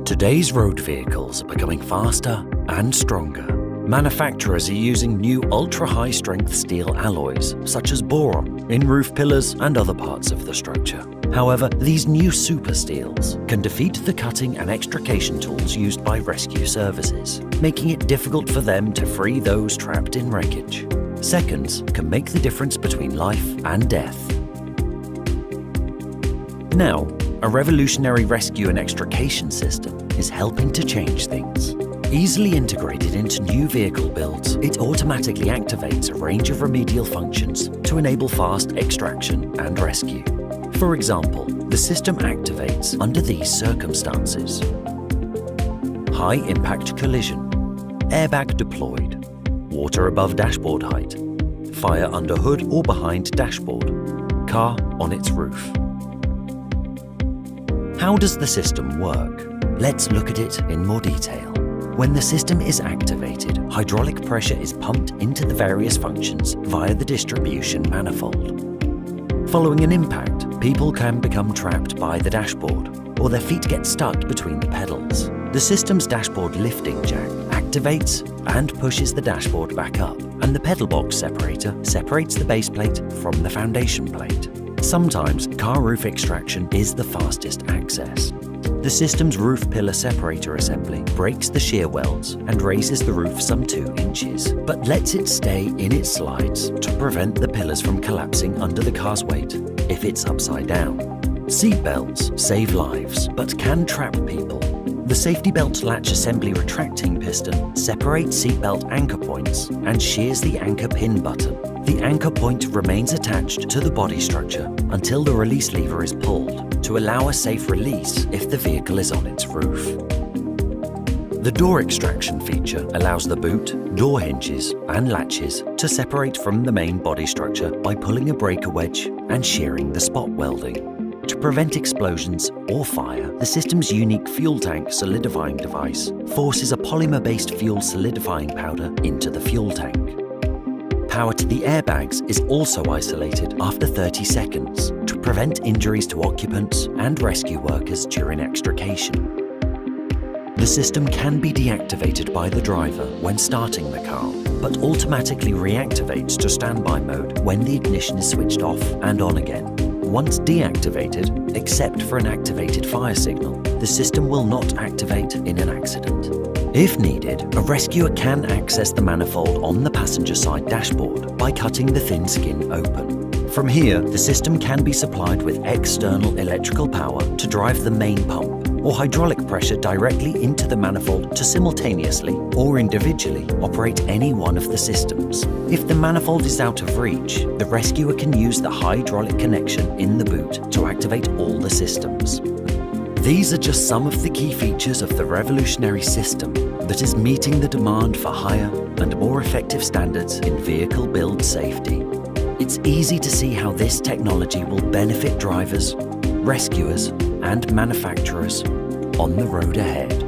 Today's road vehicles are becoming faster and stronger. Manufacturers are using new ultra-high-strength steel alloys, such as boron, in roof pillars and other parts of the structure. However, these new super steels can defeat the cutting and extrication tools used by rescue services, making it difficult for them to free those trapped in wreckage. Seconds can make the difference between life and death. Now, a revolutionary rescue and extrication system is helping to change things. Easily integrated into new vehicle builds, it automatically activates a range of remedial functions to enable fast extraction and rescue. For example, the system activates under these circumstances: high-impact collision, airbag deployed, water above dashboard height, fire under hood or behind dashboard, car on its roof. How does the system work? Let's look at it in more detail. When the system is activated, hydraulic pressure is pumped into the various functions via the distribution manifold. Following an impact, people can become trapped by the dashboard, or their feet get stuck between the pedals. The system's dashboard lifting jack activates and pushes the dashboard back up, and the pedal box separator separates the base plate from the foundation plate. Sometimes, car roof extraction is the fastest access. The system's roof pillar separator assembly breaks the shear welds and raises the roof some 2 inches, but lets it stay in its slides to prevent the pillars from collapsing under the car's weight if it's upside down. Seat belts save lives, but can trap people. The safety belt latch assembly retracting piston separates seatbelt anchor points and shears the anchor pin button. The anchor point remains attached to the body structure until the release lever is pulled to allow a safe release if the vehicle is on its roof. The door extraction feature allows the boot, door hinges and latches to separate from the main body structure by pulling a breaker wedge and shearing the spot welding. To prevent explosions or fire, the system's unique fuel tank solidifying device forces a polymer-based fuel solidifying powder into the fuel tank. Power to the airbags is also isolated after 30 seconds to prevent injuries to occupants and rescue workers during extrication. The system can be deactivated by the driver when starting the car, but automatically reactivates to standby mode when the ignition is switched off and on again. Once deactivated, except for an activated fire signal, the system will not activate in an accident. If needed, a rescuer can access the manifold on the passenger side dashboard by cutting the thin skin open. From here, the system can be supplied with external electrical power to drive the main pump, or hydraulic pressure directly into the manifold to simultaneously or individually operate any one of the systems. If the manifold is out of reach, the rescuer can use the hydraulic connection in the boot to activate all the systems. These are just some of the key features of the revolutionary system that is meeting the demand for higher and more effective standards in vehicle build safety. It's easy to see how this technology will benefit drivers, rescuers, and manufacturers on the road ahead.